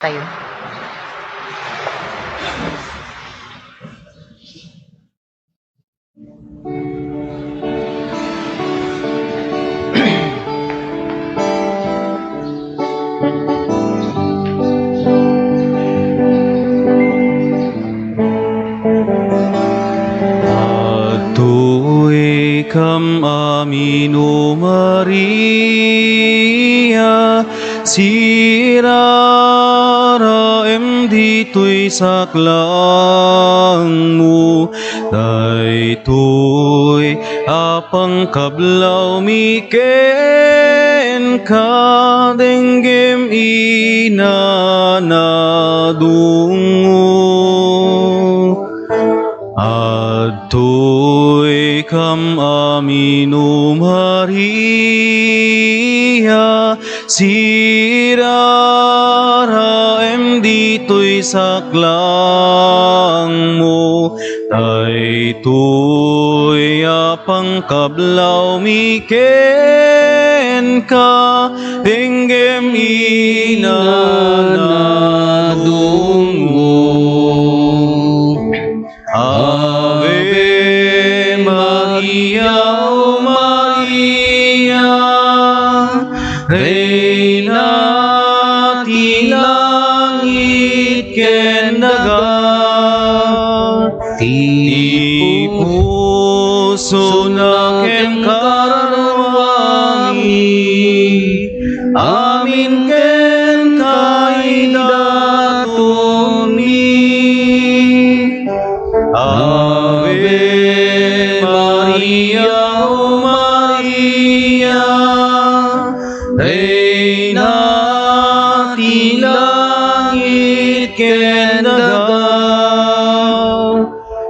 Tayo. Ato'y kam amin o Maria, siraraem dito'y saklang mo, daytoy apang kablaw miken ka denggem inanadungo. Adto'y kam amin o Maria, siraraem dito'y saklang mo, daytoy apang kablaw miken ka denggem inanadungo. Ave Maria, o Maria, Reina ti langit ken daga, ti puso na ken karanwami, amin ken kaidatoni. Ave Maria, o Maria, Reina ti langit ken daga,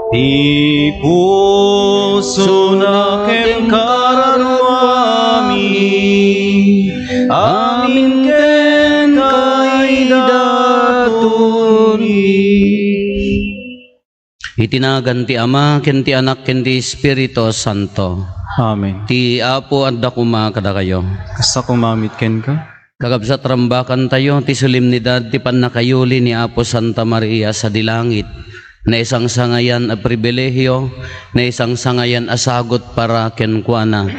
ti puso na ken karanwami, amin ken kaidatoni. Itinagan ti Ama, ken ti Anak, ken ti Espiritu Santo. Amen. Ti Apo adda kuma kada kayo. Kasta kumamit ken ka? Kagabsat rambakan tayo, ti solemnidad ti pannakayuli ni Apo Santa Maria sa dilangit, na isang sangayan a pribilehyo, na isang sangayan a sagot para ken kuana.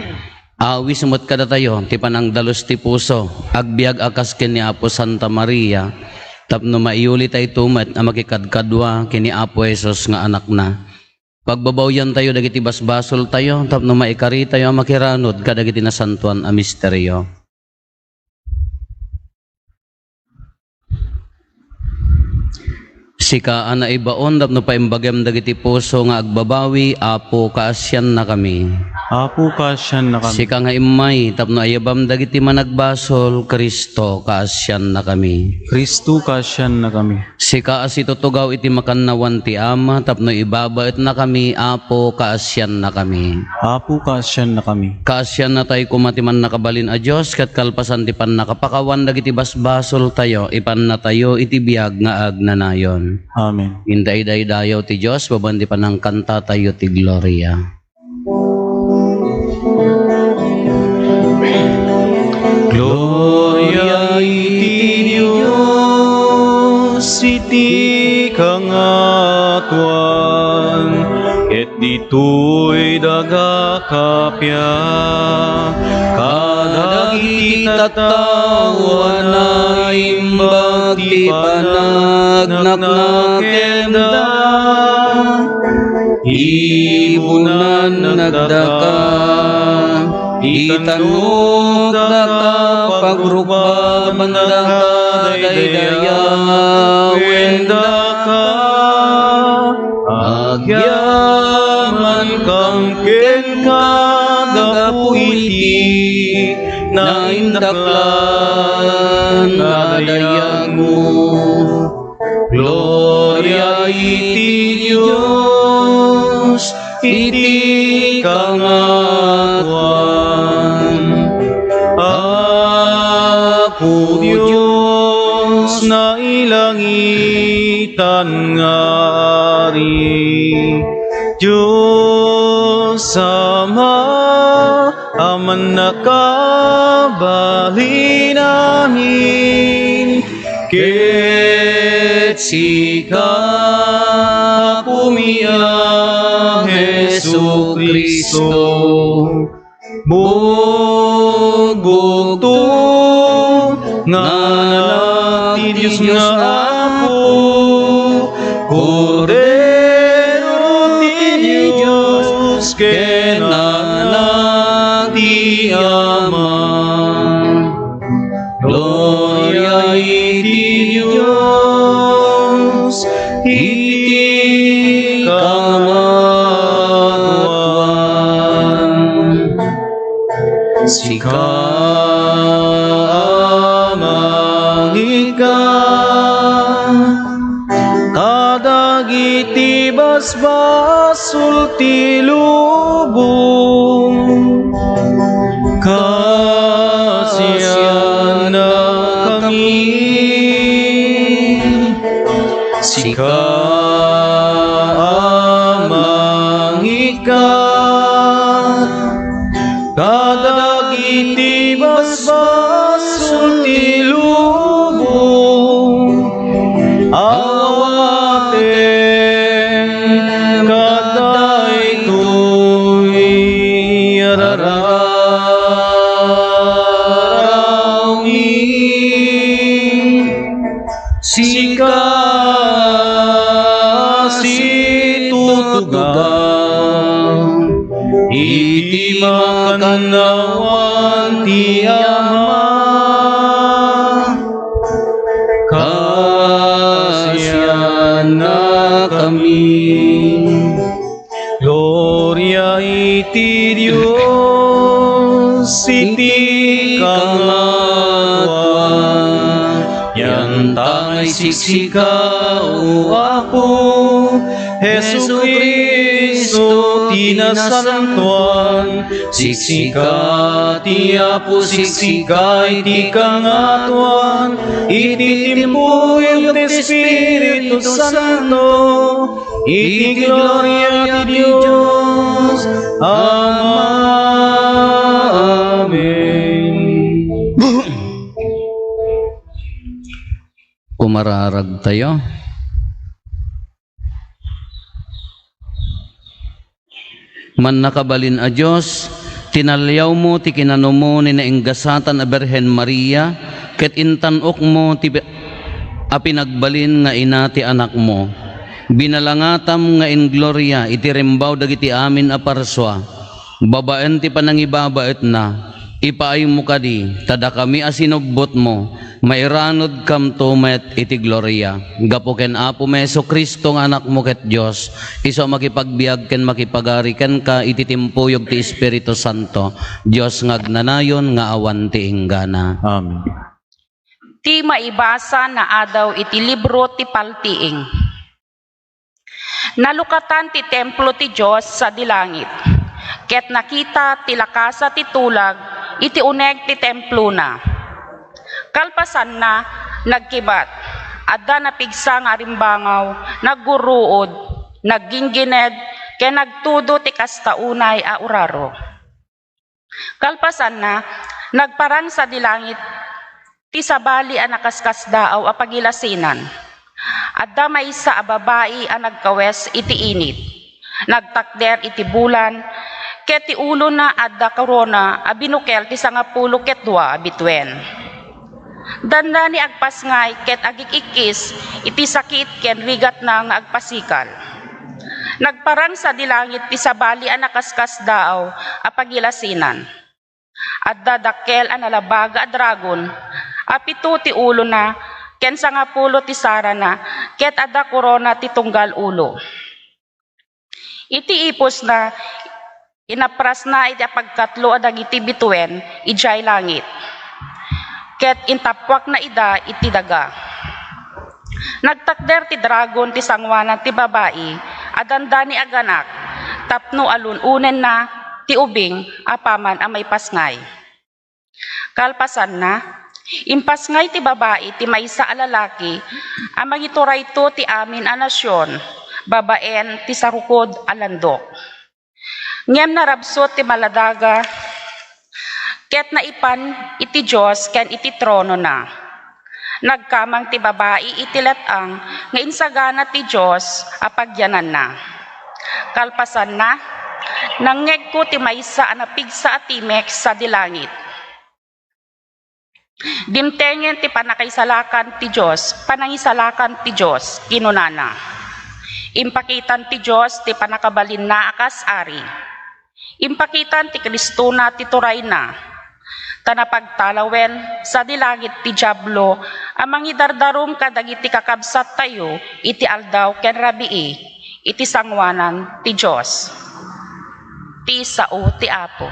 Awis mo't kada tayo, ti panangdalos ti puso, agbiag akas ken ni Apo Santa Maria, tapno maiuli tayo tumat na makikadkadwa kini Apo Jesus nga anak na. Pagbabawyan tayo dagiti basbasol tayo, tapno maikari tayo makiranod kadagiti nasantuan a misteryo. Sika ana ibaon tapno paimbagam dagiti puso nga agbabawi, Apo kaasyan na kami. Apo kasyan na kami. Sika nga imay tapno ayabam dagiti managbasol, Kristo kaasyan na kami. Kristo kasyan na kami. Sika as itutugaw iti makannawan ti Ama, tapno ibabait na kami, Apo kaasyan na kami. Apo kasyan na kami. Kaasyan na tayo kumatiman nakabalin a Diyos, kat kalpasan ti pan nakapakawan dagiti basbasol tayo, ipan na tayo iti biyag nga agnanayon. Amen. Inday dayaw ti Diyos, babandi pa ng kanta tayo ti Gloria. Gloria iti Diyos, iti kangatuan, ket dito'y daga kapya, kadagiti tattawa na imbag ti panagnaknakenda, ibunan nagdaka, itanok daka, pagrukbaban daka, daydaya wenda ka, agyaman kang ken kagapu iti, naindaklan nadayag mo. Gloria iti Diyos, iti kangatuan. Apo Diyos na ilangitan ngari, Diyos Ama, aman nakabali namin, ket sika pumia Hesu Kristo bugbugto nga ti Diyos nga Apo Cordero ti Diyos ken anak ti Ama Gloria iti Diyos iti kangatuan sika mangika kadagiti basbasul ti lubong kasiyan na kami sika mangika kadagiti basbasul ti lubong awaten kadaytoy ararami sika situtugang iti makanawan ti Ama kasiyan na kami Gloria iti Diyos iti kangatuan yan tangay siksika o Apo Hesu Kristo tinasantuan siksika ti Apo siksika iti kangatuan iti timpuyog ti Espiritu Santo iti gloria ti Diyos Ama. Amen. Kumararag tayo. Man nakabalin a Diyos, tinalyaw mo ti kinano mo ni nainggasatan a Berhen Maria, ket intanok mo ti apinagbalin nga ina ti anak mo. Binalangatam nga in gloria iti rembaw dagiti amin a parswa. Babaen ti panangibabaet na, ipaay mo kadi, tada kami asinubbot mo, mairanod kam to met iti gloria. Gapo ken Apo Meso Kristo nga anak mo ket Dios, iso makipagbiag ken makipagari ken ka iti timpuyog ti Espiritu Santo. Dios ngagnanayon nga awan ti inggana. Amen. Ti maibasa na adaw iti libro ti Paltiing. Nalukatan ti templo ti Dios sa dilangit. Ket nakita ti lakasa ti tulag iti uneg ti templo na. Kalpasan na nagkibat. Adda napigsa nga rimbangaw, nagguruod, nagginggined, ken nagtudo ti kastaunay a uraro. Kalpasan na nagparang sa dilangit ti sabali a nakaskas daaw a pagilasinan. Adda maysa a babae a nagkawes iti init. Nagtakder iti bulan, ket ti ulo na adda korona a binukel ti 12 ket 2 bitwen. Danda ni agpasngay ket agikikis iti sakit ken rigat na nga agpasikal. Nagparang sa dilangit ti sabali a nakaskas daaw a pagilasinan. Adda dakkel a nalabaga a dragon, a 7 ti ulo na ken 10 ti sara na, ket adda korona ti tunggal ulo. Iti ipos na inapras na iti pagkatlo a dagiti bituen ijay langit. Ket intapwak na ida iti daga. Nagtakder ti dragon ti sangwanan ti babae, adanda ni aganak, tapno alununen na ti ubing apaman a may pasngay. Kalpasan na, impasngay ti babae ti maysa a lalaki, a mangiturayto ti amin a nasyon, babaen ti sarukod a landok. Ngem narabsot ti maladaga, ket naipan iti Diyos ken iti trono na. Nagkamang ti babae itilatang nga insagana ti Diyos apagyanan na. Kalpasan na, nangngeg ko ti maysa anapigsa at timek sa dilangit. Dimtengen ti panakaisalakan ti Diyos, panangisalakan ti Diyos, kinunana. Impakitan ti Diyos ti panakabalin na akas ari. Impakitan ti Kristo na ti turay na. Tanapagtalawen sa dilangit ti Diablo, amang idardarum kadagiti kakabsat tayo, iti aldaw ken rabii, iti sangwanan ti Diyos. Ti sao ti Apo.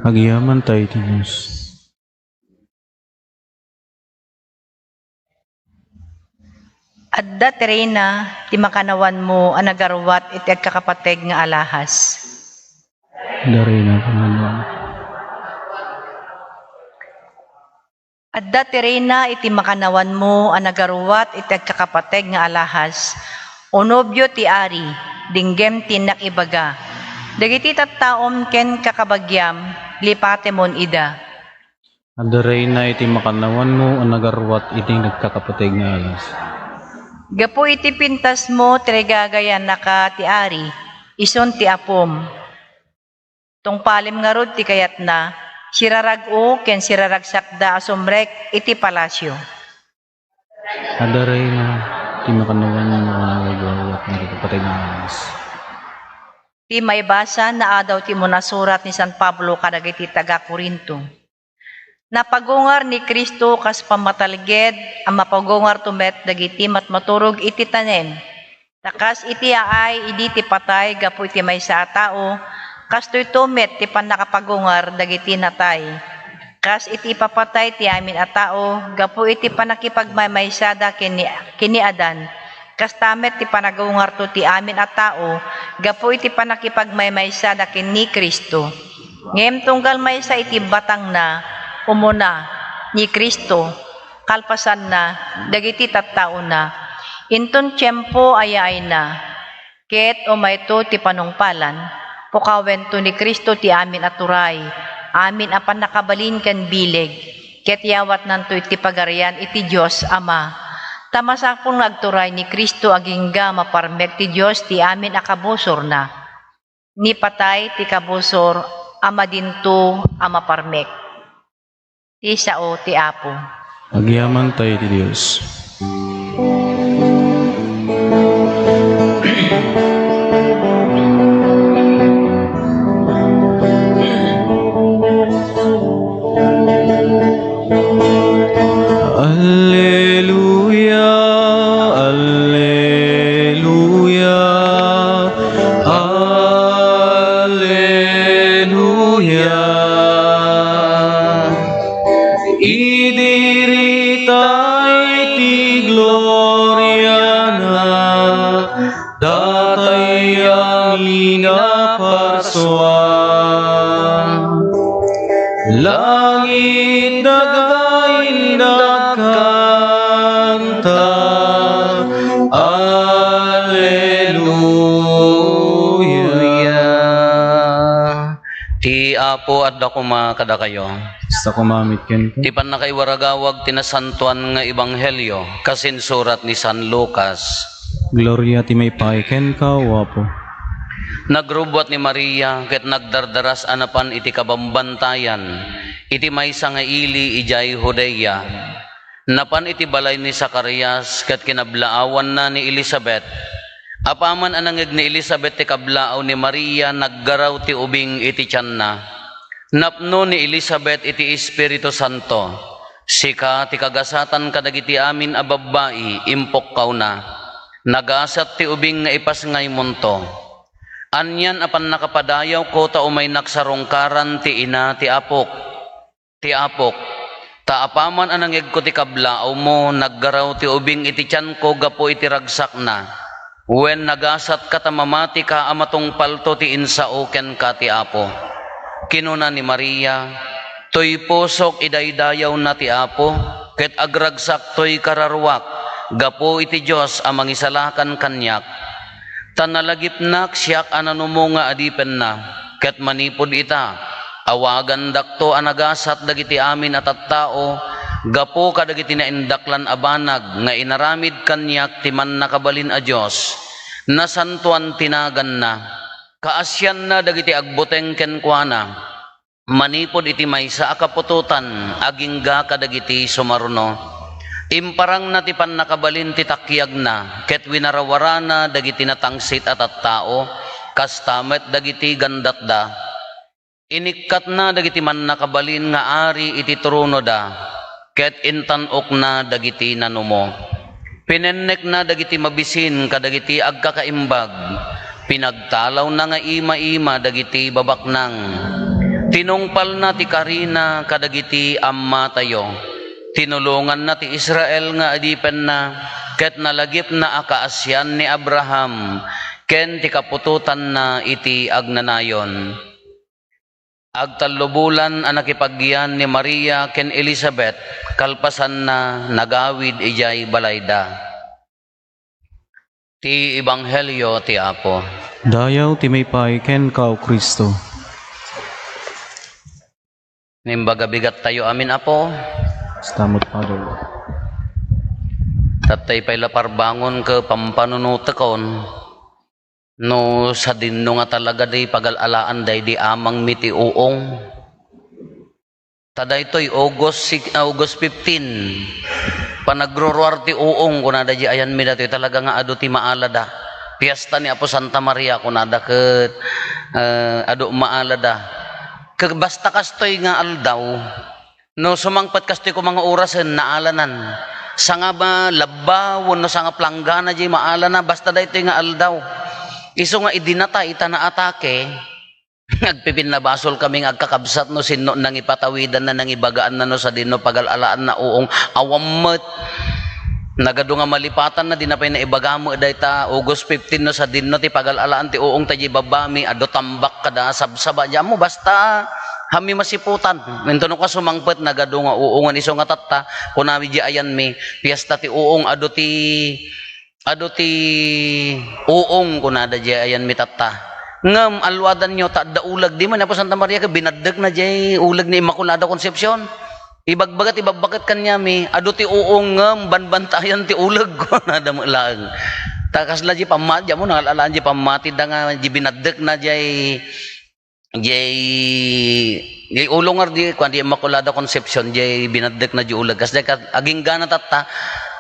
Agyaman tayo ti Diyos. Adda terena ti makanawan mo ang nagarwat iti agkakapateg nga alahas. Dari na Panginoon. Adda terena iti makanawan mo ang nagarwat iti agkakapateg nga alahas. Onobyo ti ari, dinggem ti nakibaga. Dagiti tattaom ken kakabagyam, lipatemon ida. Adaray na iti makanawan mo ang nagarwat iti nagkakapateg nga alas. Gapo iti pintas mo tregagayan naka ti ari, ison ti apom. Tungpalim nga rod ti kayat na, sirarag-o ken siraragsakda asumrek iti palasyo. Adaray na iti makanawan mo ang nagarwat nagkakapateg nga alas. Ti may basa na adaw ti munasurat ni San Pablo kadagiti taga Corinto. Napagungar ni Kristo kas pamatalged ang mapagungar tumet dagiti matmaturog iti tanem. Takas iti aay idi ti patay gapu iti maysa a tao, kas to'y tumet ti panakapagungar dagiti natay. Kas iti papatay ti amin a tao gapu iti panakipagmaymaysada kini Adan. Kas tamet ti panagungar to ti amin a tao gapu iti panakipagmaymaysada kini Kristo. Ngem tunggal maysa iti batang na umuna ni Kristo, kalpasan na, dagiti tattao na, inton tiyempo ayaay na, ket umayto ti panungpalan, pukawen to ni Kristo ti amin aturay, amin apan nakabalin kan bileg, ket yawat nanto iti pagarian iti Diyos Ama. Tamasakpong nagturay ni Kristo agingga maparmek ti Diyos ti amin akabusor na, ni patay ti kabusor, ama dinto ama parmek. Ti sao ti Apo. Agyaman tayo ti Diyos. Alleluia, alleluia, alleluia. Idiritay ti gloria na, datay ang inaparsuan. Langit dagain nagkanta, alleluia. Ti Apo at dakuma kada kayo. Sa kumamit ken ko. Di pan nakaiwaragawag tinasantuan nga ebanghelyo kasin surat ni San Lucas. Gloria ti may paiken ka, wapo. Nagrubwat ni Maria ket nagdardaras anapan iti kabambantayan iti maysa nga ili ijay Judea. Napan iti balay ni Zacarias ket kinablaawan na ni Elizabeth. Apaman anangeg ni Elizabeth ti kablaaw ni Maria naggaraw ti ubing iti tiyan na. Napno ni Elizabeth iti Espiritu Santo. Sika ti kagasatan kadagiti amin a babbai impok na. Nagasat ti ubing nga ipas ngay monto. Anyan apan nakapadayaw ko ta umay naksarungkaran ti ina ti apok. Ti apok. Ta apaman anangeg ko ti kablaaw mo naggaraw ti ubing iti tiyan ko gapo iti ragsak na. Wen nagasat ka ta mamati ka amatong palto ti insao ken ka ti apo. Kinuna ni Maria, toy pusok idaydayaw na ti Apo, ket agragsak toy kararwak, gapo iti Diyos amang isalakan kanyak. Tanalagipnak siyak ananumo nga adipen na, ket manipod ita, awagan dakto anagasat dagiti amin at tao, Gapo kadagiti naindaklan a banag nga inaramid kanyak ti man nakabalin a Dios, nasantuan tinagan na, kaasyan na dagiti agbuteng kenkwana, manipod iti maysa a kapututan agingga kadagiti sumaruno. Imparang na ti pan nakabalin ti takyag na, ket winarawarana dagiti natangsit at tao, kastamet dagiti gandatda. Inikkat na dagiti man nakabalin nga ari iti trono da, ket intanok na dagiti nanumo. Pinennek na dagiti mabisin kadagiti agkakaimbag, pinagtalaw na nga ima-ima dagiti babaknang. Tinungpal na ti karina kadagiti amma tayo, tinulungan na ti Israel nga adipen na, ket nalagip na akaasyan ni Abraham, ken ti kapututan na iti agnanayon. Agtalubulan ang nakipagyan ni Maria ken Elizabeth, kalpasan na nagawid ijay balayda. Ti Ebanghelyo ti Apo. Dayaw ti may pay ken kao Kristo. Nimbaga bigat tayo amin Apo. Stamot Father. Tatay pay laparbangon ke pampanunutekon. No sa dinno nga talaga day pagalalaan day di amang miti uong. Taday toy August 15. Panagrorwar ti uong kunada di ayan mi datoy talaga nga adu ti maalada. Piesta ni Apo Santa Maria kunada ket adu maalada. Basta kastoy nga aldaw. No sumangpat kastoy ko mga orasen naalanan. Sanga ba labba wenno sanga planggana di maalana basta daytoy nga aldaw. Iso nga idinata ita na atake, nagpipinabasol kami nga agkakabsat no sino nang ipatawidan na nang ibagaan na no sa dinno pagalalaan na uong awammet. Nagado nga malipatan na dinapay na ibagamo dayta August 15 no sa dinno ti pagalalaan ti uong taji babami ado tambak kada sabsaba mo basta hami masiputan. Mentono ka sumangpet nagado nga uongan iso nga tatta kunawi di ayan mi piyesta ti uong ado ti uong kunada jay ayan mitata ngam alwadan nyo ta da ulag di man Apo Santa Maria ka binadeg na jay ulag ni Immaculada Concepcion ibagbagat kanya mi ado ti uong ngam banbantayan ti ulag kunada mo lang takas la jay pamadya mo nangalalaan jay pamati da nga jay binadeg na jay ulongar di kuan di Immaculada Concepcion jay binadeg na jay ulag kas day aging gana tatta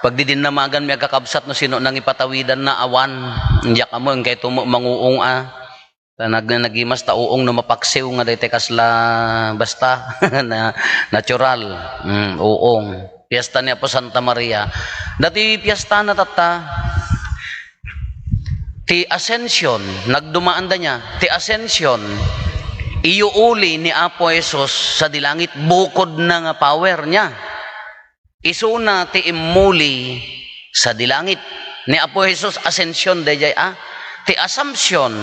pag di din namagan may kakabsat no sino nang ipatawidan na awan ndiyak amo kay tumo manguong nagimas ta uong no mapaksiw nga dayte kasla basta na natural uong piyesta ni Apo Santa Maria dati piyesta na tatta ti Ascension nagdumaan da niya ti Ascension iuuli ni Apo Jesus sa dilangit bukod na nga power niya. Isuna ti immuli sa dilangit ni Apo Jesus Ascension dayjay ti Assumption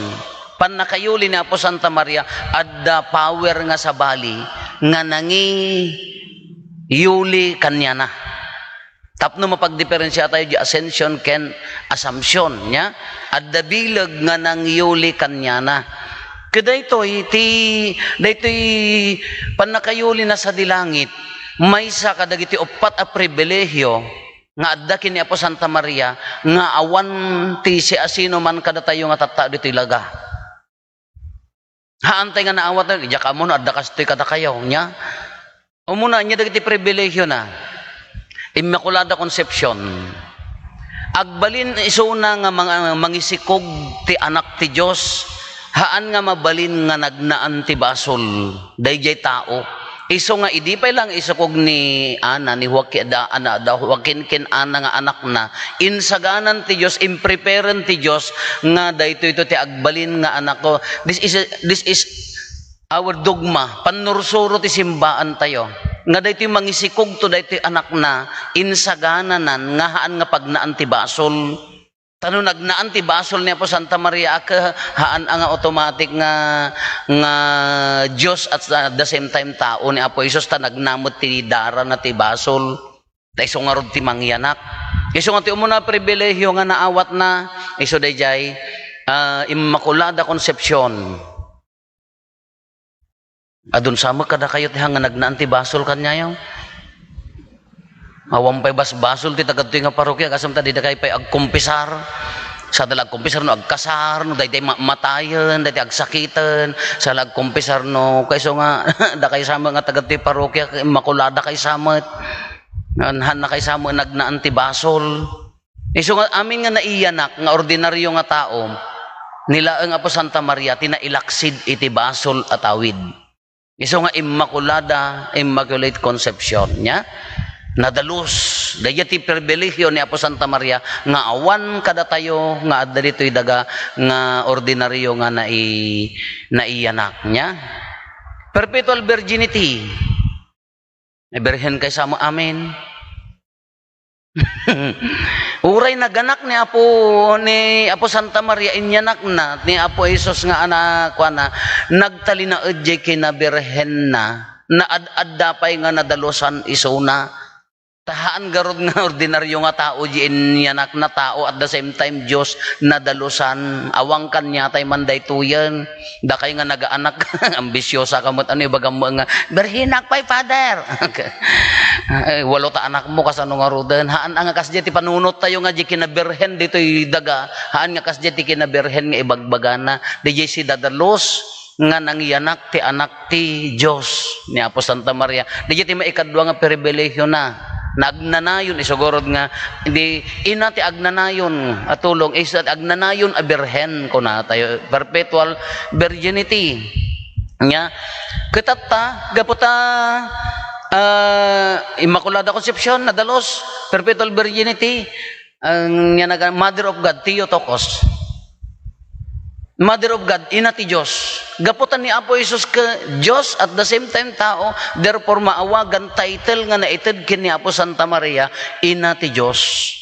pan nakayuli ni Apo Santa Maria adda power nga sa bali nga nangi yuli kanya na. Tapno mapagdiferensya tayo di Ascension ken Assumption nya adda bilag nga nangyuli kanya na. Kadaytoy pan nakayuli na sa dilangit maysa kadagiti upat a pribilehyo nga adda kini Apo Santa Maria nga awan ti si asino man kada tayo nga tatta ditoy laga. Haantay nga naawat na ija kamo no adda kastoy kada kayo nya. Umuna nya dagiti pribilehyo na. Immaculada Concepcion. Agbalin isuna nga mangisikog ti anak ti Dios. Haan nga mabalin nga nagnaan ti basol dayjay tao. Iso nga idipay lang isukog ni Ana ni Joaquin Ana nga anak na insaganan ti Dios impreparen ti Dios nga daytoy ito ti agbalin nga anak ko. This is our dogma panursuro ti simbaan tayo nga daytoy mangisikog to daytoy anak na insagananan nga haan nga pagnaan ti basol. Tano nagnaan ti basol ni Apo Santa Maria ka haan nga automatic nga Dios at the same time tao ni Apo Jesus ta nagnamot ti dara na ti basol. Dayso nga rod ti mangyanak. Iso nga ti umuna pribilehyo nga naawat na iso dayjay Immaculada Concepcion. Adun sama kada kayo ti hanga nagnaan ti basol kanyayo. Awampay basbasol ti tagadto nga parokya kasam ta di da kay pay agkumpisar. Sa dalag kumpisar no agkasar no daytay matayen, daytay agsakitan, sa lag kumpisar no kayso nga da kay sama nga tagadto parokya makulada kay samet. Anhan na kay sama nagnaan ti basol. Iso nga amin nga naiyanak nga ordinaryo nga tao nilaeng Apo Santa Maria tinailaksid iti basol at awid. Iso nga Immaculada, Immaculate Conception nya. Nadalus, daya ti pribilehiyo ni Apo Santa Maria nga awan kada tayo nga adda ditoy daga nga ordinaryo nga naiyanak nya. Perpetual virginity. Iberhen kay samo amin. Uray naganak ni Apo Santa Maria inyanak na ni Apo Jesus nga anak na nagtalina edjay kinaberhen na ad-addapay nga nadalusan isuna. Tahaan garod nga ordinaryo nga tao diin yanak na tao at the same time Dios nadalusan awang kanya tay manday tuyen dakay nga nagaanak ambisyosa kamot ano ibagam nga berhinak pay father. Walo ta anak mo kasano nga roden haan nga kasdi ti panunot tayo nga di kinaberhen ditoy daga haan nga kasdi ti kinaberhen nga ibagbagana di si dadalos nga nangyanak ti anak ti Dios ni Apo Santa Maria di ti maikadwa nga pribilehiyo na nagnanayon isugurod nga hindi ina ti agnanayon at tulong isa agnanayon a birhen ko na tayo perpetual virginity nya kitatta gaputa Immaculada Conception nadalos perpetual virginity ang nya Mother of God Theotokos Mother of God, ina ti Diyos. Gaputan ni Apo Jesus ka Diyos at the same time tao, therefore maawagan title nga naitid kin ni Apo Santa Maria, ina ti Diyos.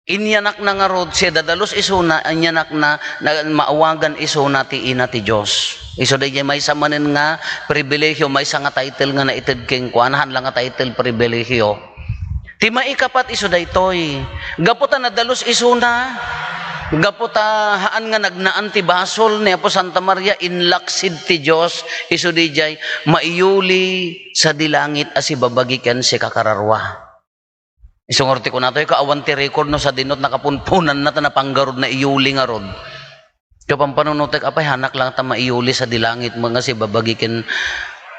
Inyanak na nga rod siya dadalos isuna, inyanak na maawagan isuna ti ina ti Diyos. Iso day may samanin nga pribilehyo, may sa nga title nga naitid kin kuanahan lang nga title pribilehyo. Ti maikapat iso daytoy. Gaputan na dalos isuna, gaputa haan nga nagnaan ti basol ni Apo Santa Maria inlaksid ti Dios isu dijay maiyuli sa dilangit asi babagikan si kakararwa. Isungorti ko natoy kaawan ti record no sa dinot nakapunpunan na ta napanggarod na iyuli nga rod. Kapang panunutek apay hanak lang ta maiyuli sa dilangit mga si babagikan.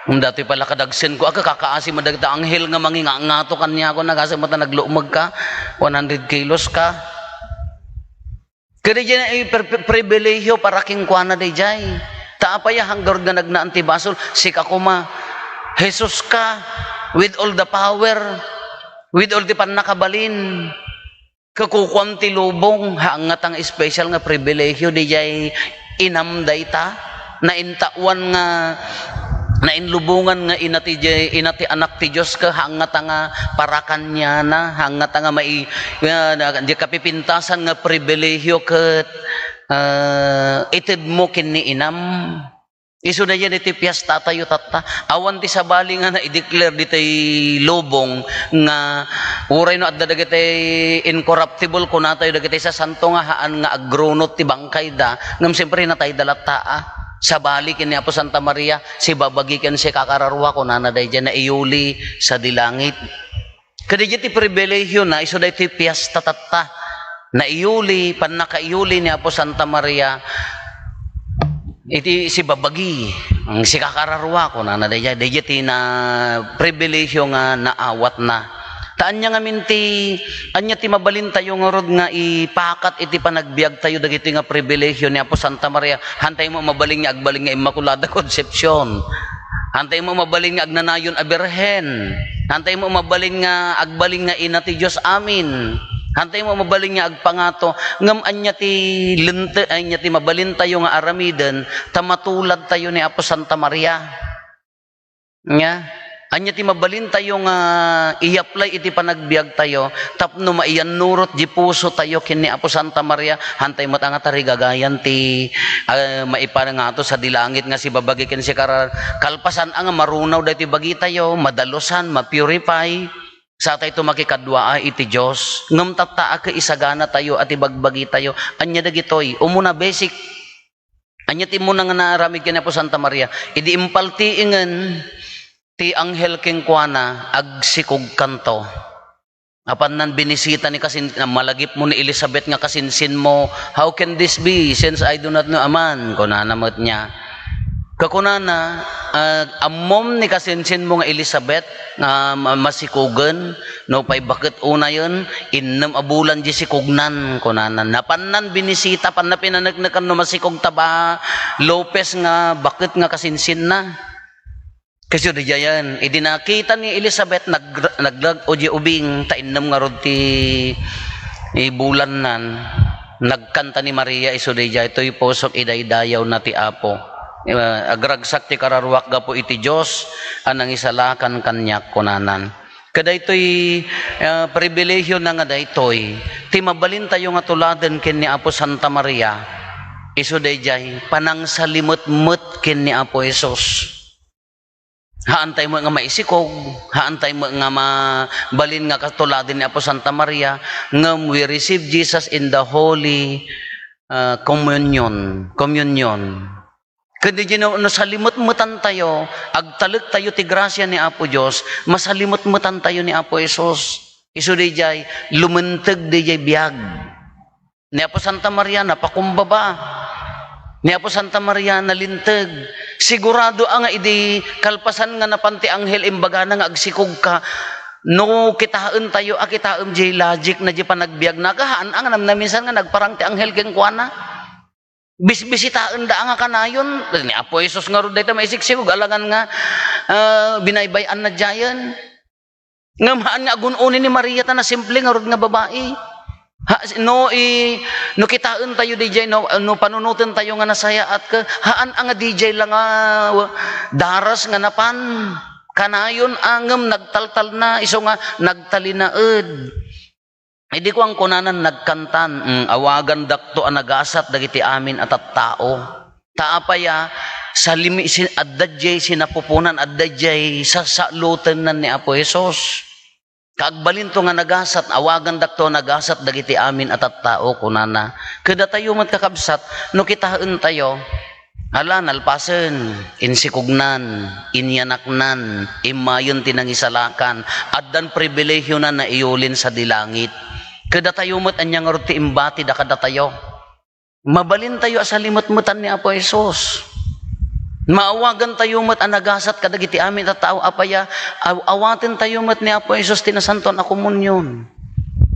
Dati pala kadagsen ko kakaasi madagta anghel nga mangingangato kanya ko nagasa mo ta naglumag ka 100 kilos ka. Kaya dyan ay pribilehyo para kingkwana day jay. Taapaya hanggar nga nagnaan ti basol, sika kuma, Jesus ka, with all the power, with all the panakabalin, kakukwam ti lubong, hangat ang special nga pribilehyo day jay inamday ta, na intawan nga na inlubungan nga inati anak ti Dios ka hangat nga parakan niya na hangat nga mai di kapipintasan nga pribilehyo ket ited mo kinni inam isu na yan iti piyesta tayo tata awan ti sabali nga na-i-declare ditay lubong nga uray no adda dagiti incorruptible kuna tayo dagiti sa santo nga haan nga agronot ti bangkay da ngem siyempre natay dalata sa balik ni Apo Santa Maria, si babagikan si kakararwa ko na day dyan na iuli sa dilangit. Kadi dyan ti pribilehyo na, iso day ti piyesta tata, na iuli, panakaiuli ni Apo Santa Maria, iti si babagi, ang si kakararwa ko na day dyan ti na pribilehyo nga naawat na. Taan niya nga minti, anya ti mabalin tayo nga rod nga ipakat iti panagbiag tayo dagiti nga pribilehyo ni Apo Santa Maria. Hantay mo mabaling nga agbaling nga Immaculada Conception. Hantay mo mabaling nga agnanayon a Birhen. Hantay mo mabaling nga agbaling nga ina ti Dios amin. Hantay mo mabaling nga agpangato ngem anya ti lente anya ti mabalin tayo nga aramiden tamatulad tayo ni Apo Santa Maria. Nya anya ti mabalin tayo nga i-apply iti panagbiag tayo tapno maiyan nurot di puso tayo kini Apo Santa Maria hantay mo nga tarigagayan ti maipara nga to sa dilangit nga si babagi ken si kalpasan ang marunaw dati bagi tayo madalusan mapurify sa tayo makikadwa iti Dios ngem tatta ka isagana tayo at ibagbagi tayo anya dagitoy umuna basic anya ti mo nga naaramid ken Apo Santa Maria idi impaltiingan ti anghel king kuana agsikog kanto. Apan nan binisita ni kasin malagip mo ni Elizabeth nga kasinsin mo, how can this be since I do not know a man? Kunanamot niya. Kakunana, amom ni kasinsin mo nga Elizabeth nga masikugan, no pay bakit una yun, innam abulan di sikugnan, kunana. Napannan binisita, pan na pinanagnakan no masikog taba, Lopez nga bakit nga kasinsin na. Kasi di yan, idinakita ni Elizabeth naglag o di ubing tainnam nga rod ti bulan nan, nagkanta ni Maria iso di jay, ito'y posok idaydayaw na ti Apo. Agragsak ti kararwak gapo iti Diyos, anang isalakan kanyak kunanan. Kada ito'y pribilehyo na nga daytoy, ti mabalin tayo nga tuladen ken ni Apo Santa Maria, iso di jay, panang salimot-mot ken ni Apo Jesus. Haantay mo nga maisikog, haantay mo nga mabalin nga katuladin ni Apo Santa Maria, nga we receive Jesus in the Holy Communion. Kundi no salimot-mutan tayo, agtalag tayo ti grasya ni Apo Diyos, masalimot-mutan tayo ni Apo Jesus. Isu di jay, lumantag di jay biyag. Ni Apo Santa Maria, napakumbaba. Ni Apo Santa Maria, nalintag. Sigurado ang idi kalpasan nga napanti anghel imbaga na nga agsikog ka. No kitaan tayo, kitaan jay logic na jay panagbiag na kahaan ang minsan nga nagparang ti anghel ken kuana. Bisbisitaan da nga kanayon ni Apo Jesus nga rod dayta maisiksikog alangan nga binaybayan na jayan. Ngamaan nga agununin ni Maria ta na simple nga rod nga babae. No kitaan tayo DJ no panunutin tayo nga nasaya at haan ang DJ lang daras nga napan kanayon angem nagtaltal na iso nga nagtalinaed. Hindi ko ang kunanan nagkantan awagan dakto ang nagasat dagiti amin at tao. Taapaya sa limi addadjay sinapupunan addadjay sa salutan nan ni Apo Jesus. Kaagbalin to nga nagasat, awagan dakto nagasat dagiti amin at tao kunana. Kada tayo mat kakabsat, no kitaan tayo, hala nalpasen, insikugnan, inyanaknan, imayon tinangisalakan, addan pribilehyo na naiulin sa dilangit. Kada tayo mat anyang roti imbati da kada tayo. Mabalin tayo asalimot-mutan ni Apo Jesus. Maawagan tayo mat anagasat kadagiti amin at tao apaya awaten tayo mat ni Apo Jesus tinasanton a komunyon.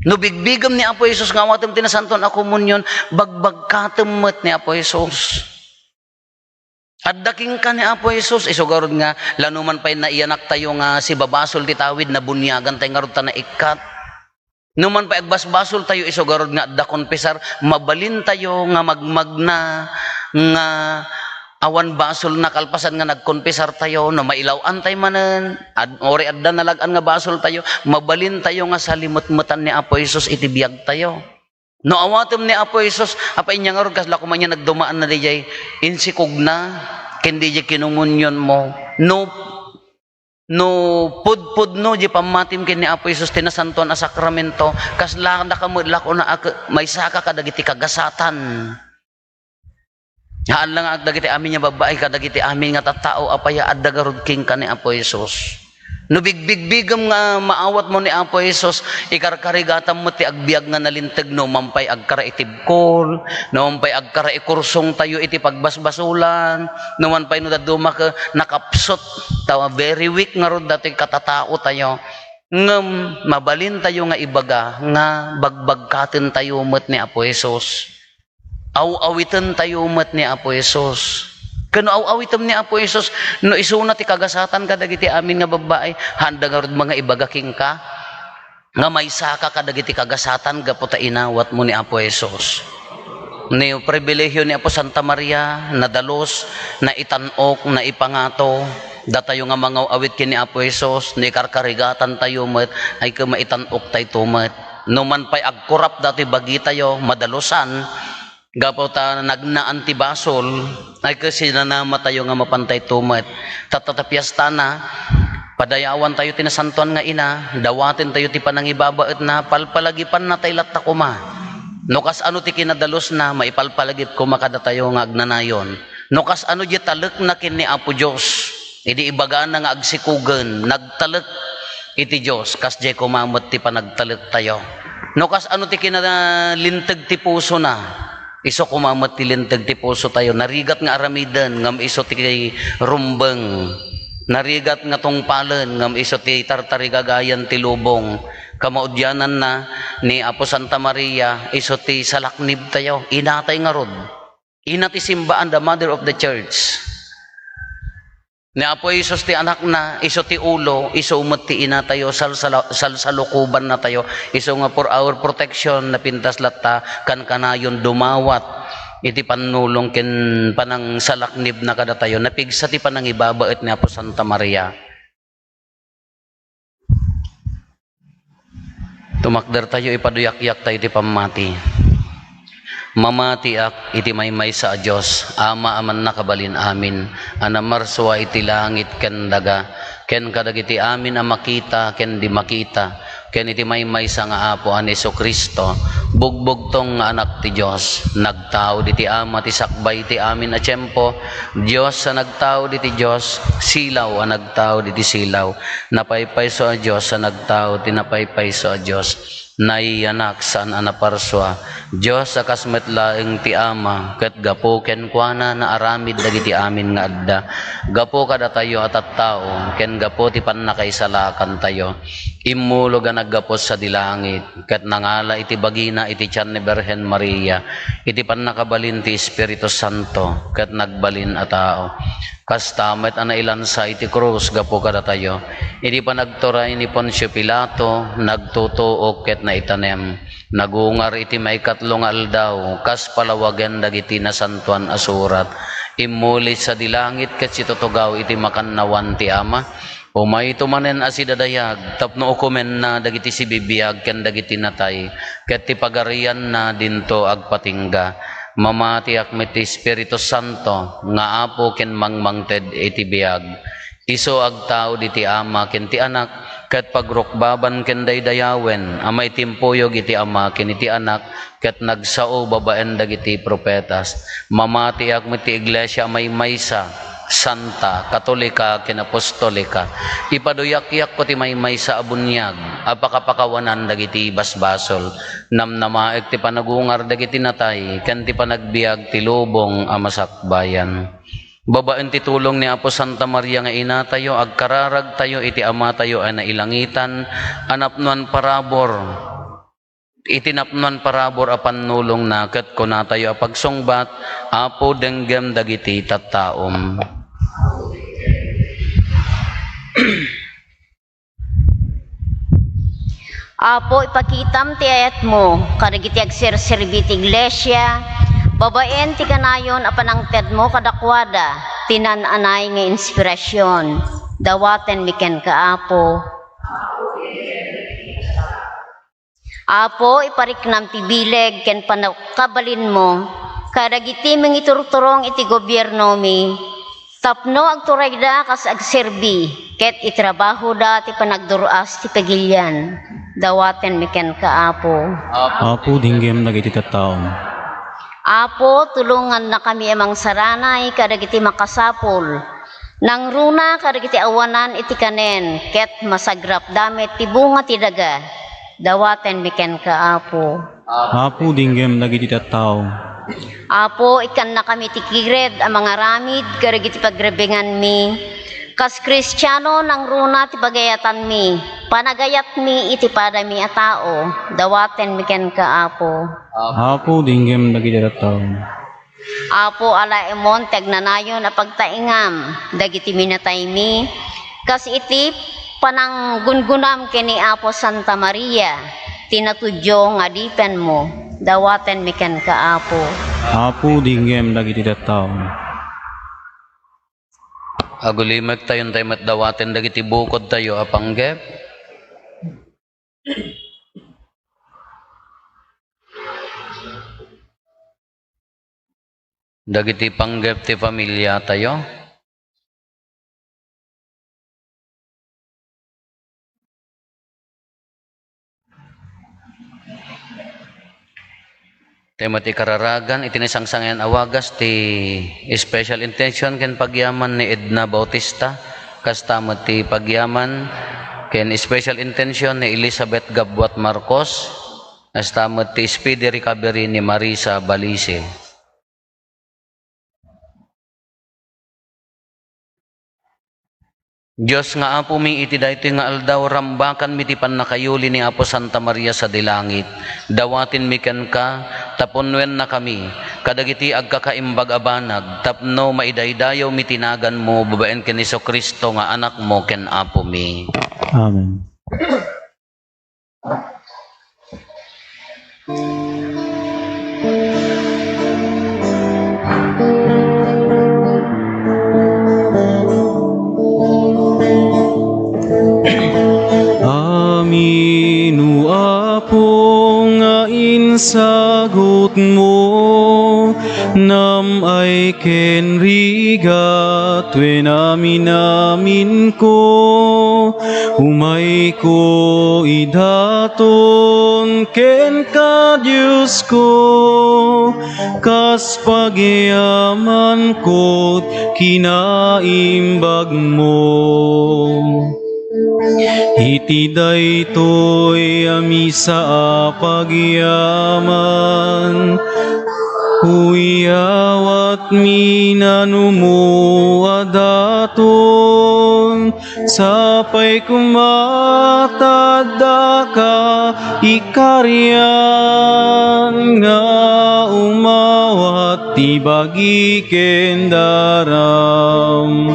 No bigbigam ni Apo Jesus nga awaten tinasanton a komunyon bagbagkatem mat ni Apo Jesus. Addaking ka ni Apo Jesus isugarod nga lanuman pay naiyanak tayo nga si babasol ti tawid na bunyagan tayo nga rod ta na ikat. Numan pa agbasbasol tayo isugarod nga adda konpesar mabalin tayo nga magmagna nga awan basol na kalpasan nga nagkonpesar tayo no mailawan tayo manen ori adda nalagan nga basol tayo mabalin tayo nga salimot-mutan ni Apo Jesus iti biyag tayo no awatem ni Apo Jesus apay nya nga rod kasla kuman nya nagdumaan na dijay insikog na ken dijay kinungunyon mo no pudpud no di pamatim ken ni Apo Jesus tinasanton a sakramento kasla nakamudlak una may saka kadagiti kagasatan. Haan lang dagiti amin nga babae kadagiti amin nga tattao apaya adda garud king ka ni Apo Jesus. No bigbigbigam nga maawat mo ni Apo Jesus ikarkarigatam mo ti agbiag nga nalinteg no mampay agkara itibkol no mampay agkara ikursong tayo iti pagbasbasulan no mampay no daduma ka nakapsot tawa very weak nga rod dati katatao tayo ngem mabalin tayo nga ibaga nga bagbagkaten tayo met ni Apo Jesus. Aw-awitan tayo umat ni Apo Jesus. Kano aw-awitan ni Apo Jesus, no isuna ti kagasatan kadagiti amin nga babae, handa nga rod mga ibagaking ka, nga may saka kadagiti kagasatan, gaputa inawat mo ni Apo Jesus. Ni pribilehyo ni Apo Santa Maria, nadalos, na itanok, na ipangato, datayo nga mga awit kini Apo Jesus, ni karkarigatan tayo mat, ay ka maitanok tayo tumat. No man pa'y agkurap dati bagi tayo, madalosan, gapo ta nagnaan ti basol ay kasi nanama tayo nga mapantay tumat tatatapyasta na padayawan tayo tinasantuan nga ina dawaten tayo ti panangibabaet na palpalagipan na tayo latta kuma no kas ano ti kinadalos na maipalpalagip kuma kada tayo nga agnanayon no kas ano di talek na kin ni Apo Diyos Idi ibagaan na nga agsikugan, nagtalek iti Diyos, kas jay kumamot ti panagtalek tayo. No kas ano ti kinalintag ti puso na, iso kumamot ti lintag ti puso tayo, narigat nga aramidan, ngam iso ti rumbeng, narigat nga tungpalan, ngam iso ti tartarigagayan ti lubong, kamaudyanan na ni Apo Santa Maria, iso ti salaknib tayo, inatay nga rod, ina ti simbaan, the mother of the church. Ni Apo Isos ti anak na, iso ti ulo, iso umot ti ina tayo, salukuban na tayo, iso nga for our protection, na pintas latta, kan kanayon dumawat, iti panulong ken panang salaknib na kada tayo, napigsa ti panang ibabaet ni Apo Santa Maria. Tumakder tayo, ipaduyak-yak tayo ti pamati. Mamatiak iti maymay sa Diyos, ama aman nakabalin amin, anamarswa iti langit ken daga, ken kadagiti amin a makita, ken di makita, ken iti maymay sa nga Apo an Jesu-Kristo, bugbog tong nga anak ti Diyos, nagtao diti ama ti sakbay ti amin a tiyempo, Diyos sa nagtao diti Diyos, silaw a nagtao diti silaw, napaypay so a Diyos sa nagtao, tinapaypay so a Diyos, naiyanak saan anaparswa, Diyos sa kasmetlaeng ti ama, ket gapo ken kuana na aramid dagiti amin nga adda, gapo kada tayo at tao, ken gapo ti pannakaisalakan tayo, imulo ga naggapos sa dilangit, ket nangala iti bagina iti tiyan ni Birhen Maria, iti pannakabalin ti Espiritu Santo, ket nagbalin a tao. Kastamet ana ilansa iti krus gapo kada tayo, iti panagturay ni Poncio Pilato, nagtutuok ket naitanem, nagungar iti maikatlong aldaw, kas palawagan dagiti nasantuan asurat, imulit sa dilangit ket situtugaw iti makannawan ti ama, umay tumanen asidadayag, tapno ukumen na dagiti sibibiyag ken dagiti natay, ket ti pagarian na dinto agpatingga, mamatiak met ti Espiritu Santo, nga Apo ken mangmangted iti biag, iso agtao diti ama ken ti anak, ket pagrukbaban ken daydayawen, amay timpuyog iti ama ken iti anak, ket nagsao babaen dagiti propetas, mamatiak met ti iglesia may maysa, santa, katolika, ken apostolika, ipaduyak-yak ko ti maymay sa abunyag, apakapakawanan dagiti basbasol, namnamaek ti panagungar dagiti natay, ken ti panagbiag ti lubong a masakbayan. Babaen ti tulong ni Apo Santa Maria nga ina tayo, agkararag tayo iti ama tayo ay nailangitan, anapnuan parabor, itinapnuan parabor apan nulong na, ket kuna tayo apagsungbat, Apo denggem dagiti tattaom. Apo, ipakitam ti ayat mo, kadagiti agserserbi ti iglesia, babaen ti kanayon apanangted mo kadakwada, tinananay nga inspirasyon, dawaten miken ka Apo. Apo, ipariknam ti bileg ken panakabalin mo, kadagiti mangiturturong iti gobyerno mi, tapno agturayda kas agserbi, ket itrabaho da ti panagduruas ti pagilyan, dawaten miken ka Apo. Apo dinggem dagiti tattaom. Apo, tulungan na kami amang saranay, kadagiti makasapol, nang runa kadagiti awanan iti kanen, ket masagrap damit ti bunga ti daga, dawaten miken ka Apo. Apo dinggem dagiti tattaom. Apo, ikan na kami ti kired ang mga ramid, kadagiti pagrebingan mi, kas Kristiyano nang runa ti pagayatan mi, panagayat mi iti padami a tao, dawaten miken ka Apo. Apo dinggem dagiti tattaom. Apo, ala emon tegnanayon a pagtaingam, dagiti minatay mi, kas iti panang gungunam kini Apo Santa Maria, tinatudyo nga dipen mo, dawaten miken ka Apo. Apo dinggem dagiti tattaom. Agulimek tayon tayo matdawaten dagiti bukod tayo apanggep. Dagiti panggep ti pamilya tayo. Tema ti kararagan, itinasangsangan awagas ti special intention ken pagyaman ni Edna Bautista, kastamot ti pagyaman, ken special intention ni Elizabeth Gabwat Marcos, kastamot ti speedy recovery ni Marisa Balise. Diyos nga apo mi iti daytoy nga aldaw rambakan mi ti pannakayuli ni Apo Santa Maria sa dilangit. Dawatin mi ken ka tapunwen na kami kadagiti agkakaimbag abanag tapno maidaydayaw mi tinagan mo babaen ken Jesucristo nga anak mo ken apo mi. Amen. Aminu apo nga insagot mo nam ay ken rigat wen amin ko umay ko idaton ken ka Diyos ko kas pagyaman ko't kinaimbag mo. Iti daytoy ami sa pagyaman uyawat minanumo adaton sapay kumatadda ka ikaryan nga umawat ti bagi ken daram.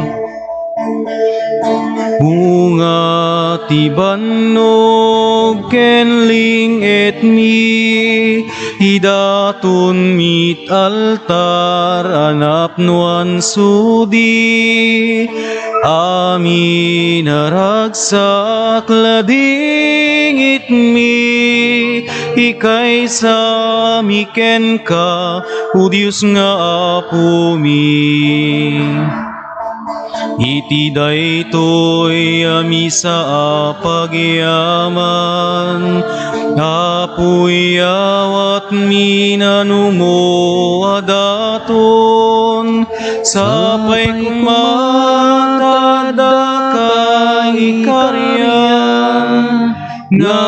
Bunga ti bannog ken linget mi idaton mit altar anapnuan sudi amin aragsak ladingit mi ikay sami ken ka o Diyos nga apo mi. Iti daytoy ami sa pagyaman apoy awat minanumo adaton sapay kumatada ka ikaryan nga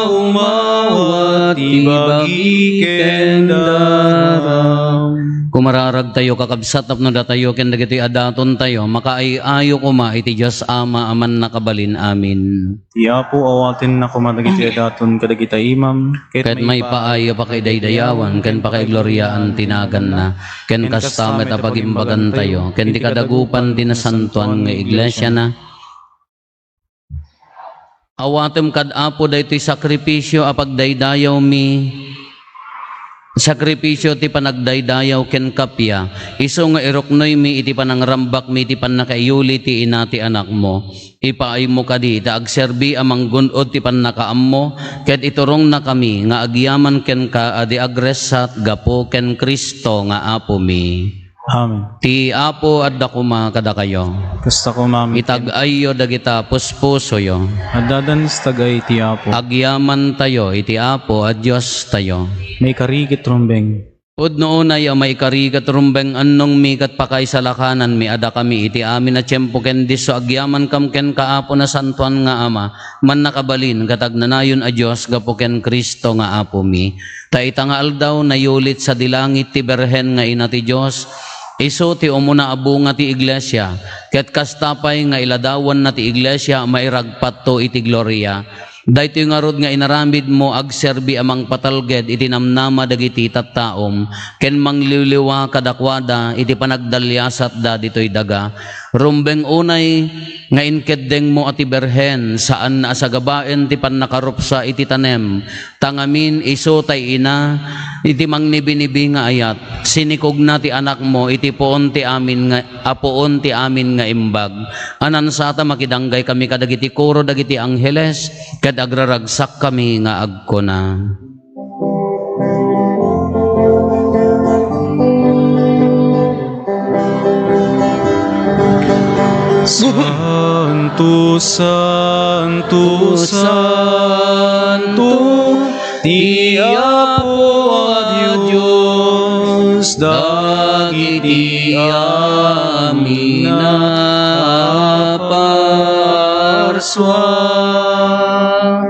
umawat ibagi ken daram. Kumararag tayo kakabsat tapno datayo ken dagiti adaton tayo makaayo kuma iti Dios Ama aman nakabalin amin. Iya po awatin na kumadagiti adaton kadagita imam Ket may paayo pa kay daydayawan ken pa kay gloryaan tinagan na ken kastamet a pagimbagan tayo ken ti kadagupan ti nasantuan nga iglesia na. Awatem kad apo daytoy sakripisyo a pagdaydayaw mi sakripisyo ti panagdaydayaw ken kapya iso nga iroknoy mi iti panangrambak mi iti pannakaiyuli ti ina ti anak mo ipaay mo kadi ta agserbi amang gunod ti pannakaam mo ket iturong na kami nga agyaman ken ka adi agresat gapo ken Kristo nga apo mi. Amen. Ti apo adda kuma kada kayo Kasta ko mami itag-ayo dagita puspuso yo addadan stagay ti apo agyaman tayo iti apo at Diyos tayo. may karigit rumbeng Udno unay may karigat rumbeng annong mikat pakay sa lakanan mi ada kami iti amin na tiyempo ken diso agyaman kam ken kaapo na santuan nga ama man nakabalin katagnanayon a Dios gapo ken Kristo nga apo mi. Ta itanga aldaw na yulit sa dilangit ti berhen nga ina ti Dios iso ti umuna abunga ti iglesia ket kastapay nga iladawan na ti iglesia mairagpat to iti gloria. Daytoy nga rod nga inaramid mo agserbi amang patalged iti namnama dagiti tattaom ken mangliliwa kadakwada iti panagdalyasat da ditoy daga. Rumbeng unay nga inkeddeng mo ati berhen saan na asagabaen ti pannakarupsa iti tanem tangamin iso tay ina iti mangnibinibi nga ayat sinikog na ti anak mo iti poon ti amin nga apoon ti amin nga imbag anan sata makidanggay kami kadagiti kuro dagiti angheles ket agraragsak kami nga agkuna. Santo, Santo, Santo, ti Apo a Diyos, dagiti amin na aswa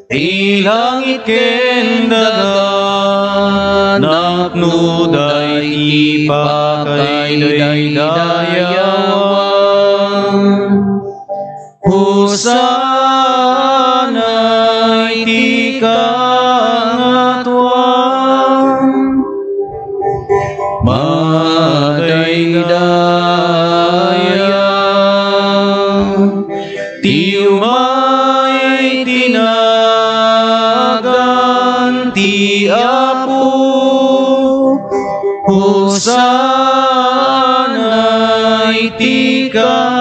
ilangit ken daga napnuday ipakay daydayawan Hosana iti kangatwan madaydaya ti umay tinagan ti Apo Hosana iti kangatwan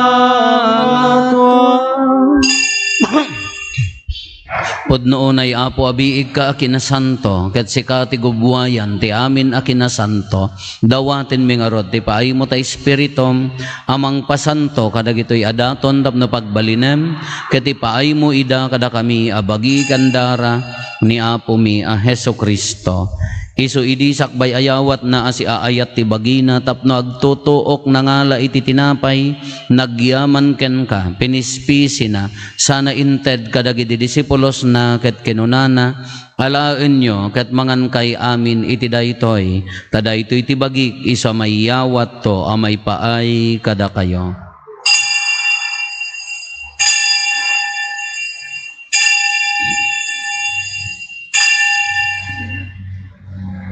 Pudnoon ay Apo abiig ka akinasanto, ket sika ti gubwayan ti amin akinasanto, dawaten mi nga rod ti paaymo ta espiritum, amang pasanto kadagitoy adaton tapno pagbalinem, ket ti paaymo ida kada kami abagi kandara ni Apo mi a Hesu Kristo. Isu idi sakbay ayawat na asi aayat ti bagina tapno agtutuok nangala iti tinapay nagyaman ken ka pinispisi na sana inted kadagiti disipulos na ket kinunana alaen nyo ket mangan kay amin iti daytoy tadaytoy ti bagik isu mayawat to amay paay kada kayo.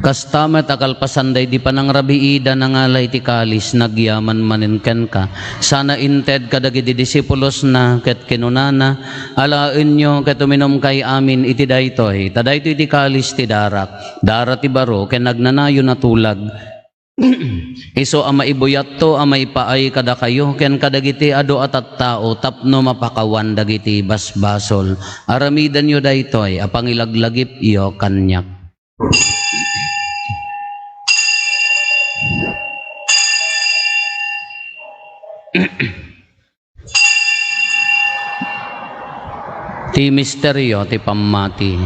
Kastamet akalpasanday di panangrabiida nangalay ti kalis nagyaman maninken ka sana inted kadagiti disipulos na ket kinunana alaen nyo ket uminom kay amin iti daytoy tadaytoy ti kalis ti darak ti baro ken nagnanayon na tulag iso ama ibuyat to ama ipaay kada kayo ken kadagiti ado at tao tapno mapakawan dagiti basbasol aramidan yo daytoy apangilaglagip iyo kanyak. Ti misteryo ti pammati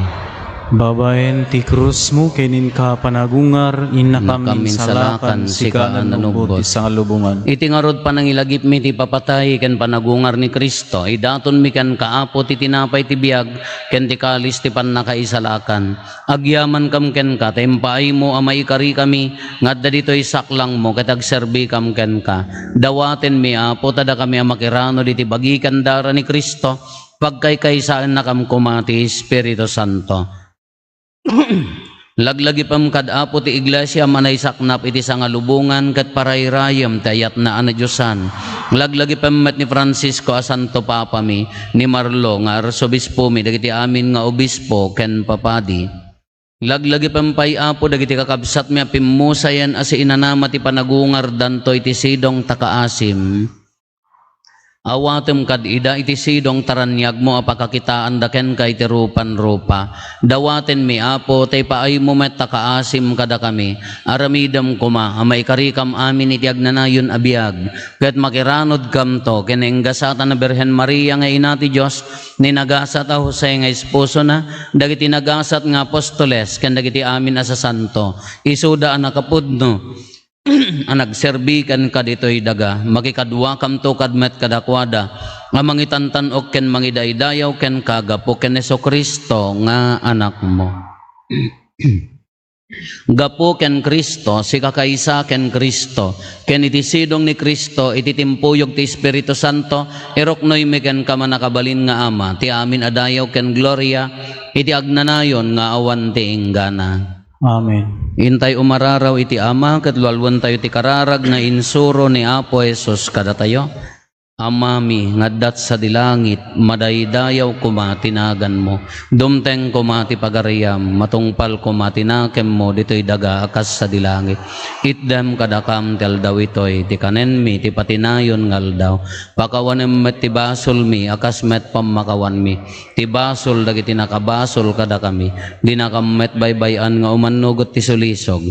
Babaen ti krus mo kenin ka panagungar inna kami salakan sika nanubot isang alubungan. iti ngarod panangilagip mi ti papatay ken panagungar ni Kristo idaton mi ken kaapo ti tinapay ti biag ken ti kalis ti pannakaisalakan agyaman kam ken ka tempaay mo amay ikari kami ngadda ditoy saklang mo ket agserbi kam ken ka dawaten mi Apo tada kami a makirano diti bagikan dara ni Kristo pagkaykaysaan na kam kumati Espiritu Santo. Laglagipam kad Apo ti iglesia manay saknap iti sangalubungan ket parayrayam tayat na anadyosan. Laglagipam met ni Francisco a Santo Papa mi ni Marlo nga arsobispo mi dagiti amin nga obispo ken papadi. Laglagipam pay Apo dagiti kakabsat mi a pimmusayan as inanama ti panagungar danto iti sidong takaasim. Awatem kad ida iti sidong taranyag mo apakakitaan daken kay ti rupan-rupa. Dawaten mi Apo tay paay mo met takaasim kada kami. Aramidam kuma amay karikam amin iti agnanayon abiyag. Ket makiranod kam to kenenggasatan na Birhen Maria nga ina ti Dios ni nagasat a Jose nga esposo na dagiti nagasat nga apostoles ken dagiti amin as santo. Isuda a nakapudno anagserbikan ka ditoy daga makikadwa kam to kadmet kadakwada nga mangitantan ok ken mangidaydayaw ken kagapo ken Hesu Kristo nga anak mo. Gapo ken Kristo si kakaysa ken Kristo ken iti sidong ni Kristo iti timpuyog ti Espiritu Santo eroknoy mi ken kama nakabalin nga ama ti amin adayaw ken gloria iti agnanayon nga awan ti inggana. Amen. Intay umararaw iti ama ket lualwan tayo ti kararag nga insuro ni Apo Jesus kada tayo. Amami ngaddat sa dilangit madaydayaw kuma tinagan mo dumteng kuma ti pagariyam matungpal kuma tinakem mo ditoy daga akas sa dilangit itdem kadakam tel daw itoy ti kanen mi ti patinayon ngal daw pakawanem met ti basol mi akas met pamakawan mi ti basol dagiti nakabasol kada kami dinakamet baybayan nga umanugot ti sulisog.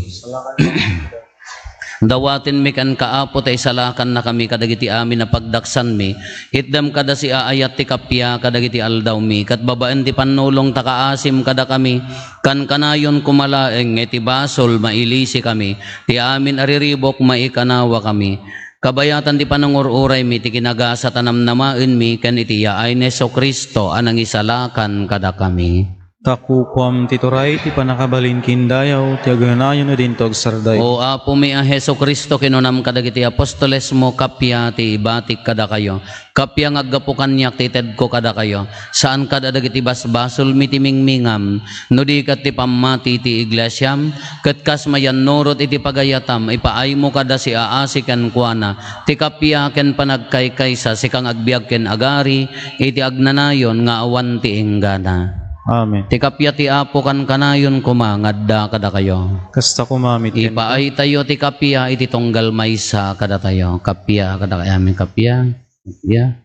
Dawatin mi kan kaapo tay salakan na kami kadagiti amin na pagdaksan mi itdam kada si aayat ti kapya kadagiti aldaw mi kat babaen ti panulong takaasim kada kami kan kanayon kumalaeng iti basol mailisi kami ti amin ariribok maikanawa kami Kabayatan ti panangururay mi ti kinagasa tanam namaen mi ken iti yaay ni Hesus Kristo anang isalakan kada kami. Takukwam tituray ti panakabalin kindayaw ti aganayon na dintog sarday. O Apo mi a Hesus Kristo kinunam kadagiti apostoles mo kapya ti ibatik kada kayo. Kapya ngaggapo kanyak ti ted ko kada kayo. Saan kada dagiti basbasol mi ti mingmingam. No di kat ti pamati ti iglesyam. Ket kas mayan norot iti pagayatam. Ipaay mo kada si aasi ken kuana. Ti kapya ken panagkaykaysa si kang agbiag ken agari. Iti agnanayon nga awan ti inggana. Amen. Ti kapya ti Apo kan kanayon kumangadda kada kayo. Kasta kumamit ken Ipaay tayo ti kapya iti tunggal maysa kada tayo. Kapya kada kayo amin kapya. Kapya.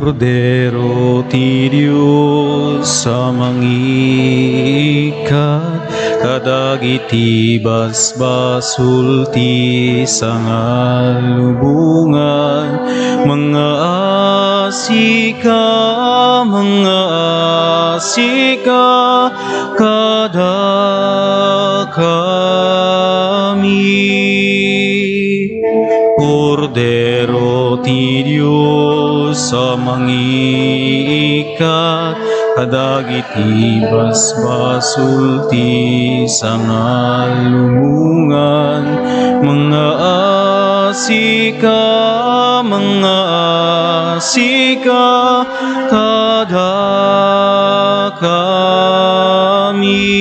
Kordero ti Diyos sa mangikat, kadagiti basbasul ti sangalubungan, mga asika, kada kami. Kordero ti Diyos sa mangikat, kadagiti basbasul ti sangalubungan, mga asika, kada kami.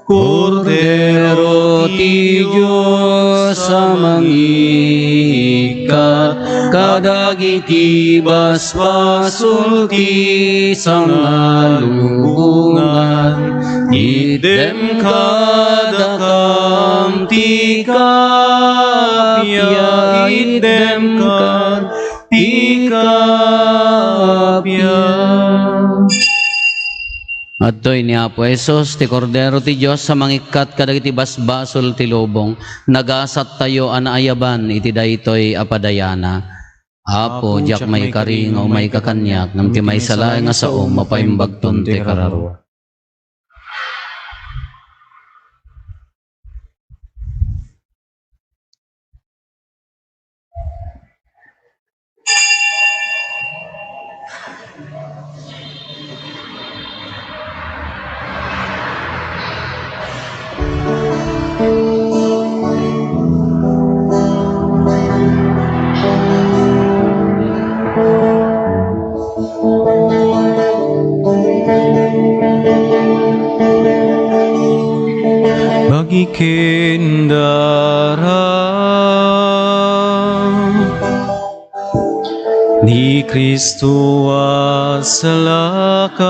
Kordero ti Diyos sa mangikat, kadagiti basbasul ti sangalubungan, idem kada kam ti kapya, idem kad ti kapya. Adtoy ni Apo Hesus, ti Kordero ti Diyos sa mangikat kadagiti basbasol ti lubong, nagasat tayo anaayaban iti daytoy apadayana. Apo, jak may karing o may kakanyak, nam ti may salay nga sao, mapaimbagton ti kararo. Bagikendara ni Kristo asalakan,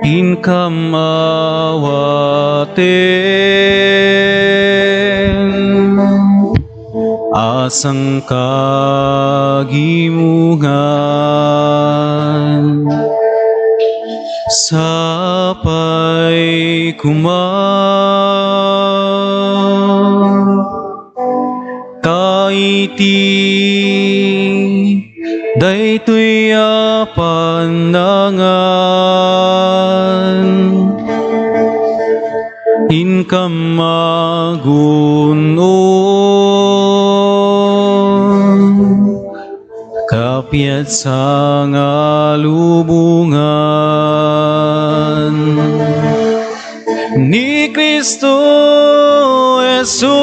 inkamawaten, asang kagimungan, sapay taiti daytoy apanangan, inkamagunon, kapyat sa ngalubungan ni Kristo Jesus,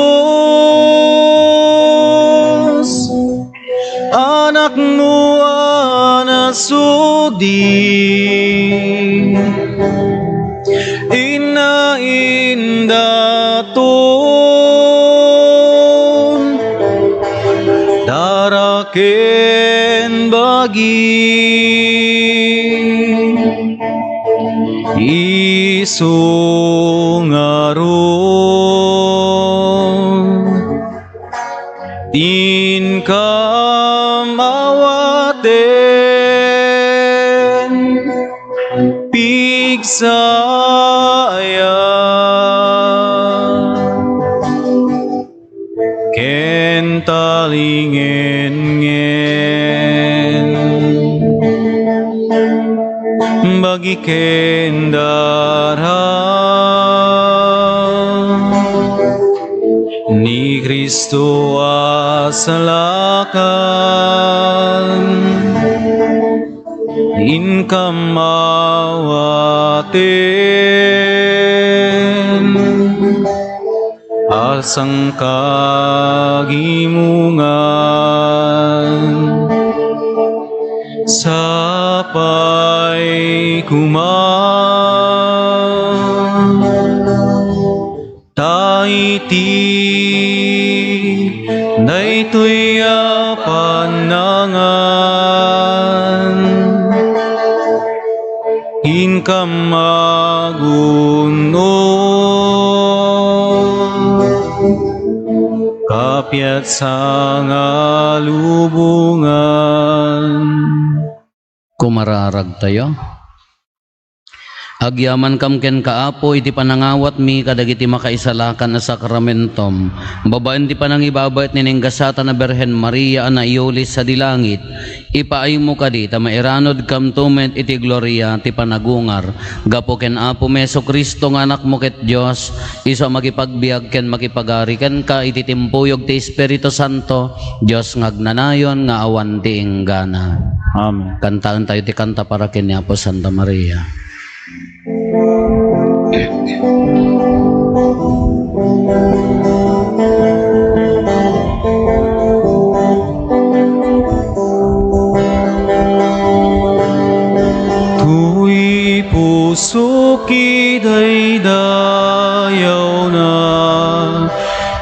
anak nu anasudi, inaindaton, daraken bagi isungaron, inkamawaten, pigsaya bagi kendara ni Kristo asalakan in kamawaten asang kagimungan sapay kumang taiti daytoy panangan incam magunon kapiat sa ngalubungan. Kumararag tayo. Agyaman kam ken kaapo iti panangawat mi kadagiti makaisalakan na sakramentom. Babaen ti panangibabait ni nenggasata na Berhen Maria na iulis sa dilangit. Ipaay mo kadi ta mairanod kam tumet iti gloria ti panagungar. Gapo ken Apo Meso Kristo nga anak mo ket Dios iso makipagbiag ken makipagari ken ka iti timpuyog ti Espiritu Santo. Dios ngagnanayon nga awan ti inggana. Amen. Kantaan tayo ti kanta para ken ni Apo Santa Maria. Tuy puso kidaydayaw na,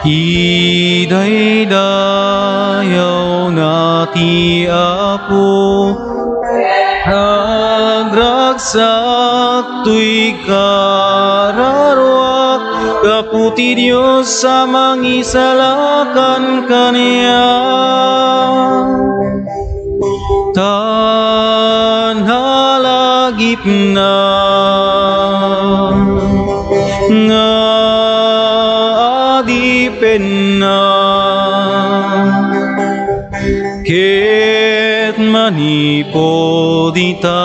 idaydayaw na ti Apo. Nagragsak tuy kararwak, kaputi Diyos sa mangisalakan kaniya. Tanhalagip na nga adipen na ket manipodita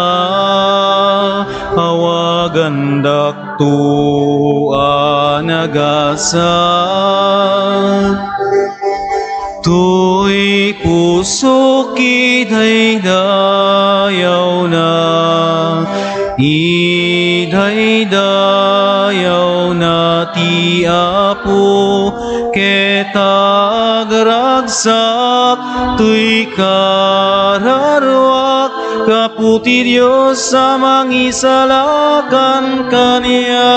awagan dakto anagasat tuy puso kidaydayaw na, idaydayaw na ti Apo ketagragsak tuy kararwak kaputi Diyos sa mangisalakan kaniya.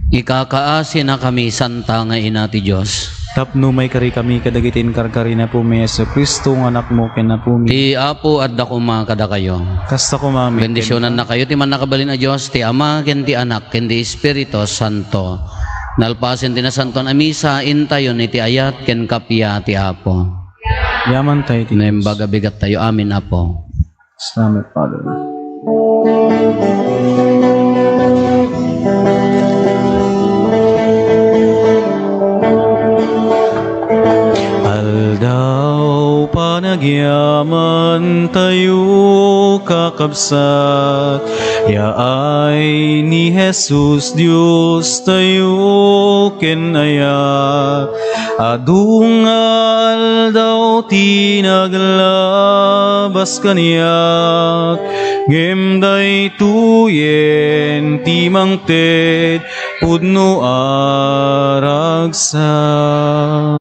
Ikakaasi na kami santa nga ina ti Diyos. Tapno may kari kami kadagitin karkari na po may Yesu Kristo ng anak mo ken na po mi. Ti Apo adda kuma kada kayo. Kasta ko mami. Bendisyonan na kayo ti man nakabalin a Diyos, ti Ama ken ti Anak ken ti Espiritu Santo. Nalpasen ti na santon a misa intayon iti ayat ken kapya ti Apo. Yaman tayo ti Naimbaga bigat tayo. Amin Apo. Salamat, Father. Aldaw panagyaman tayo kakabsat, yaay ni Jesus Dios tayo kenayat. Adungal daw tinaglabas kaniyak, gemday tuyen timang ted pudno aragsa.